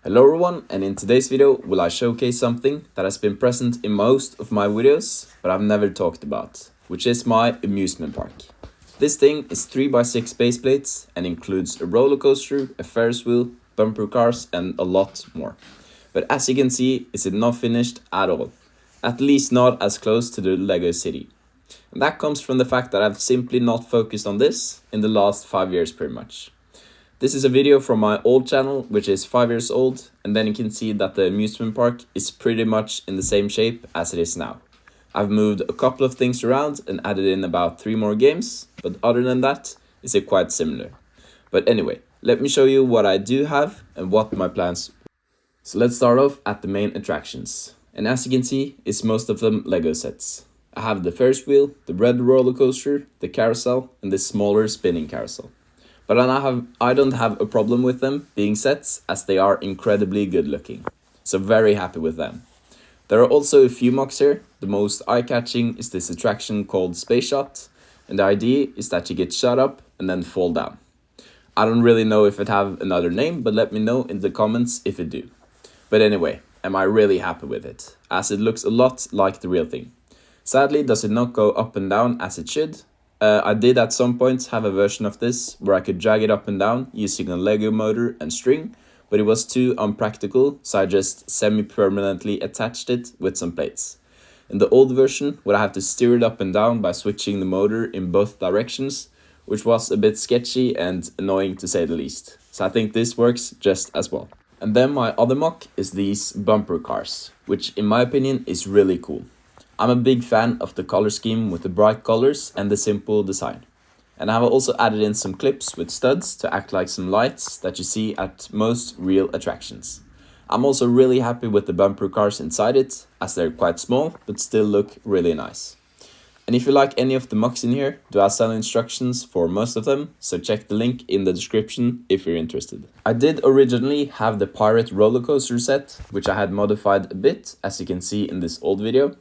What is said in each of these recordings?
Hello everyone, and in today's video will I showcase something that has been present in most of my videos but I've never talked about, which is my amusement park. This thing is 3x6 base plates and includes a roller coaster, a Ferris wheel, bumper cars and a lot more. But as you can see, it's not finished at all, at least not as close to the Lego city. And that comes from the fact that I've simply not focused on this in the last 5 years pretty much. This is a video from my old channel, which is 5 years old, and then you can see that the amusement park is pretty much in the same shape as it is now. I've moved a couple of things around and added in about 3 more games, but other than that, it's quite similar. But anyway, let me show you what I do have and what my plans. So let's start off at the main attractions. And as you can see, it's most of them Lego sets. I have the Ferris wheel, the red roller coaster, the carousel, and this smaller spinning carousel. But I don't have a problem with them being sets, as they are incredibly good looking. So very happy with them. There are also a few mocks here. The most eye-catching is this attraction called Space Shot, and the idea is that you get shot up and then fall down. I don't really know if it have another name, but let me know in the comments if it do. But anyway, am I really happy with it, as it looks a lot like the real thing. Sadly, does it not go up and down as it should. I did at some point have a version of this where I could drag it up and down using a Lego motor and string, but it was too unpractical, so I just semi-permanently attached it with some plates. In the old version, would I have to steer it up and down by switching the motor in both directions, which was a bit sketchy and annoying to say the least. So I think this works just as well. And then my other mock is these bumper cars, which in my opinion is really cool. I'm a big fan of the color scheme with the bright colors and the simple design. And I've also added in some clips with studs to act like some lights that you see at most real attractions. I'm also really happy with the bumper cars inside it, as they're quite small but still look really nice. And if you like any of the mocks in here, do I sell instructions for most of them, so check the link in the description if you're interested. I did originally have the pirate roller coaster set, which I had modified a bit, as you can see in this old video.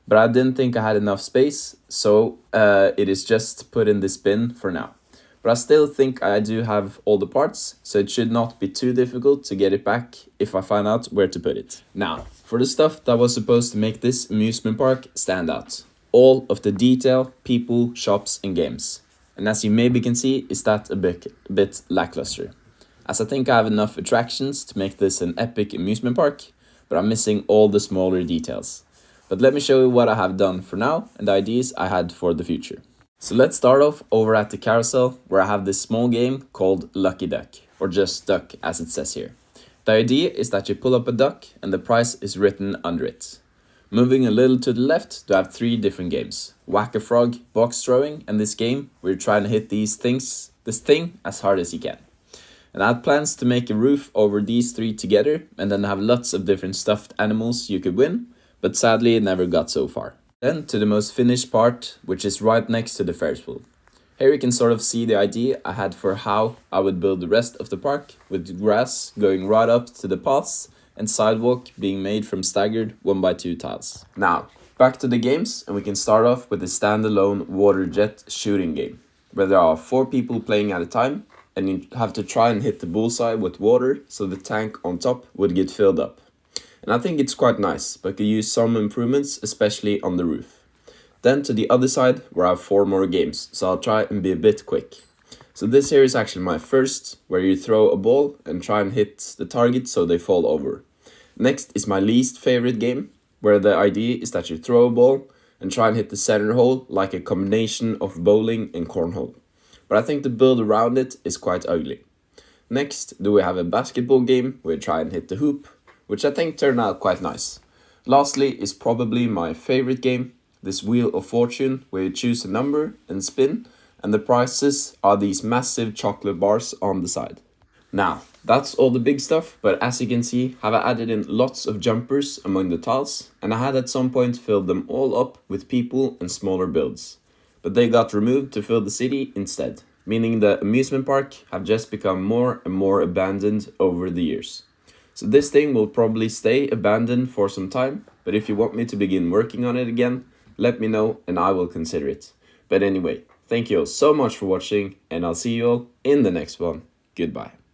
But I didn't think I had enough space, so it is just put in this bin for now. But I still think I do have all the parts, so it should not be too difficult to get it back if I find out where to put it. Now, for the stuff that was supposed to make this amusement park stand out. All of the detail, people, shops and games. And as you maybe can see, is that a bit lackluster. As I think I have enough attractions to make this an epic amusement park, but I'm missing all the smaller details. But let me show you what I have done for now and the ideas I had for the future. So let's start off over at the carousel, where I have this small game called Lucky Duck, or just Duck as it says here. The idea is that you pull up a duck and the prize is written under it. Moving a little to the left, you have 3 different games. Whack a Frog, box throwing, and this game where you're trying to hit this thing as hard as you can. And I had plans to make a roof over these 3 together and then have lots of different stuffed animals you could win. But sadly it never got so far. Then to the most finished part, which is right next to the Ferris wheel. Here you can sort of see the idea I had for how I would build the rest of the park, with grass going right up to the paths and sidewalk being made from staggered 1x2 tiles. Now, back to the games, and we can start off with the standalone water jet shooting game, where there are 4 people playing at a time, and you have to try and hit the bullseye with water so the tank on top would get filled up. And I think it's quite nice, but could use some improvements, especially on the roof. Then to the other side, where I have 4 more games, so I'll try and be a bit quick. So this here is actually my first, where you throw a ball and try and hit the target so they fall over. Next is my least favorite game, where the idea is that you throw a ball and try and hit the center hole like a combination of bowling and cornhole. But I think the build around it is quite ugly. Next, do we have a basketball game, where you try and hit the hoop, which I think turned out quite nice. Lastly is probably my favorite game, this Wheel of Fortune, where you choose a number and spin, and the prizes are these massive chocolate bars on the side. Now, that's all the big stuff, but as you can see, I've added in lots of jumpers among the tiles, and I had at some point filled them all up with people and smaller builds. But they got removed to fill the city instead, meaning the amusement park have just become more and more abandoned over the years. So this thing will probably stay abandoned for some time, but if you want me to begin working on it again, let me know and I will consider it. But anyway, thank you all so much for watching, and I'll see you all in the next one. Goodbye.